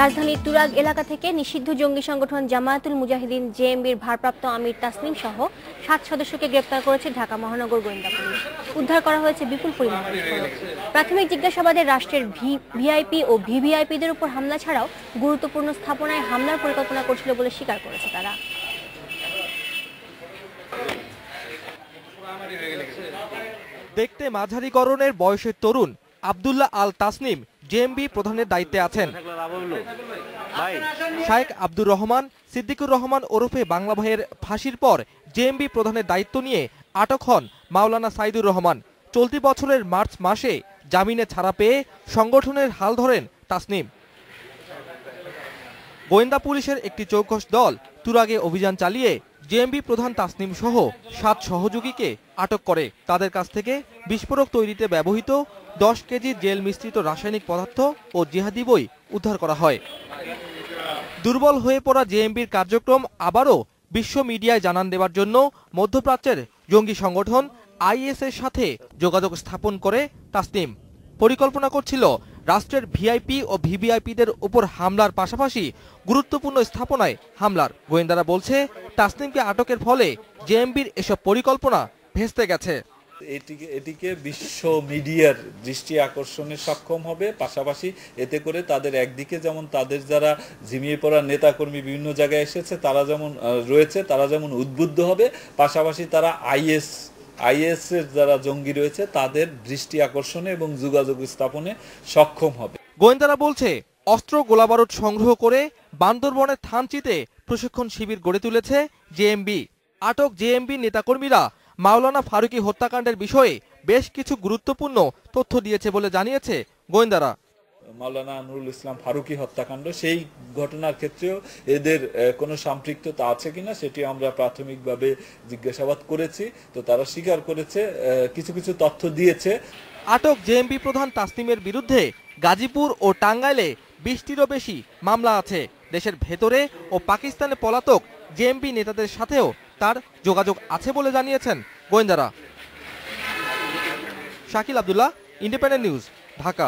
রাজধানীর তুরাগ এলাকা থেকে নিষিদ্ধ জঙ্গি সংগঠন জামায়াতুল মুজাহিদিন জেএমবির ভারপ্রাপ্ত আমির তাসনিম সহ 7 সদস্যকে গ্রেপ্তার করেছে ঢাকা মহানগর গোয়েন্দা পুলিশ। উদ্ধার করা হয়েছে বিপুল পরিমাণ বিস্ফোরক। প্রাথমিক জিজ্ঞাসাবাদে রাষ্ট্রের ভিআইপি ও ভিভিআইপিদের উপর হামলা ছাড়াও গুরুত্বপূর্ণ স্থাপনায় হামলার পরিকল্পনা করছিল বলে স্বীকার করেছে তারা। দেখতে মাঝারি গড়নের বয়সের তরুণ আব্দুল্লাহ আল তাসনিম জেএমবি প্রধানের দায়িত্বে আছেন। শায়েখ আব্দুর রহমান সিদ্দিকুর রহমান ওরফে বাংলা ভাইয়ের ফাঁসির পর জেএমবি প্রধানের দায়িত্ব নিয়ে আটক হন মাওলানা সাইদুর রহমান। চলতি বছরের মার্চ মাসে জামিনে ছাড়া পেয়ে সংগঠনের হাল ধরেন তাসনিম। গোয়েন্দা পুলিশের একটি চৌকস দল তুরাগে অভিযান চালিয়ে জেএমবি প্রধান তাসনিম সহ 7 সহযোগীকে আটক করে। তাদের কাছ থেকে বিস্ফোরক তৈরিতে ব্যবহৃত 10 কেজি জেল মিশ্রিত রাসায়নিক পদার্থ ও জিহাদি বই উদ্ধার করা হয়। দুর্বল হয়ে পড়া জেএমবির কার্যক্রম আবারও বিশ্ব মিডিয়ায় জানান দেওয়ার জন্য মধ্যপ্রাচ্যের জঙ্গি সংগঠন আইএস এর সাথে যোগাযোগ স্থাপন করে তাসনিম। পরিকল্পনা করছিল রাষ্ট্রের ভিআইপি ও ভিভিআইপিদের উপর হামলার পাশাপাশি গুরুত্বপূর্ণ স্থাপনায় হামলার। গোয়েন্দারা বলছে তাসনিমকে আটকের ফলে জেএমবির এসব পরিকল্পনা ভেস্তে গেছে। এটিকে বিশ্ব মিডিয়ার দৃষ্টি আকর্ষণে সক্ষম হবে, পাশাপাশি এতে করে তাদের একদিকে যেমন তাদের যারা ঝিমিয়ে পড়া নেতাকর্মী বিভিন্ন জায়গায় এসেছে তারা যেমন রয়েছে তারা যেমন উদ্বুদ্ধ হবে, পাশাপাশি তারা আইএস এর যারা জঙ্গি রয়েছে তাদের দৃষ্টি আকর্ষণে এবং যোগাযোগ স্থাপনে সক্ষম হবে। গোয়েন্দারা বলছে অস্ত্র গোলাবারুদ সংগ্রহ করে বান্দরবনের থানচিতে প্রশিক্ষণ শিবির গড়ে তুলেছে জেএমবি। আটক জেএমবি নেতাকর্মীরা মাওলানা ফারুকী হত্যাকাণ্ডের বিষয়ে বেশ কিছু গুরুত্বপূর্ণ তথ্য দিয়েছে বলে জানিয়েছে গোয়েন্দারা। মাওলানা নুরুল ইসলাম ফারুকী হত্যাকাণ্ড সেই ঘটনার ক্ষেত্রেও এদের কোনো সম্পৃক্ততা আছে কিনা সেটি আমরা প্রাথমিকভাবে জিজ্ঞাসাবাদ করেছি, তো তারা স্বীকার করেছে, কিছু কিছু তথ্য দিয়েছে। আটক জেএমবি প্রধান তাসনিমের বিরুদ্ধে গাজীপুর ও টাঙ্গাইলে 20টিরও বেশি মামলা আছে। দেশের ভেতরে ও পাকিস্তানে পলাতক জেএমবি নেতাদের সাথেও তার যোগাযোগ আছে বলে জানিয়েছেন গোয়েন্দারা। Shakil Abdullah, independent news, Dhaka.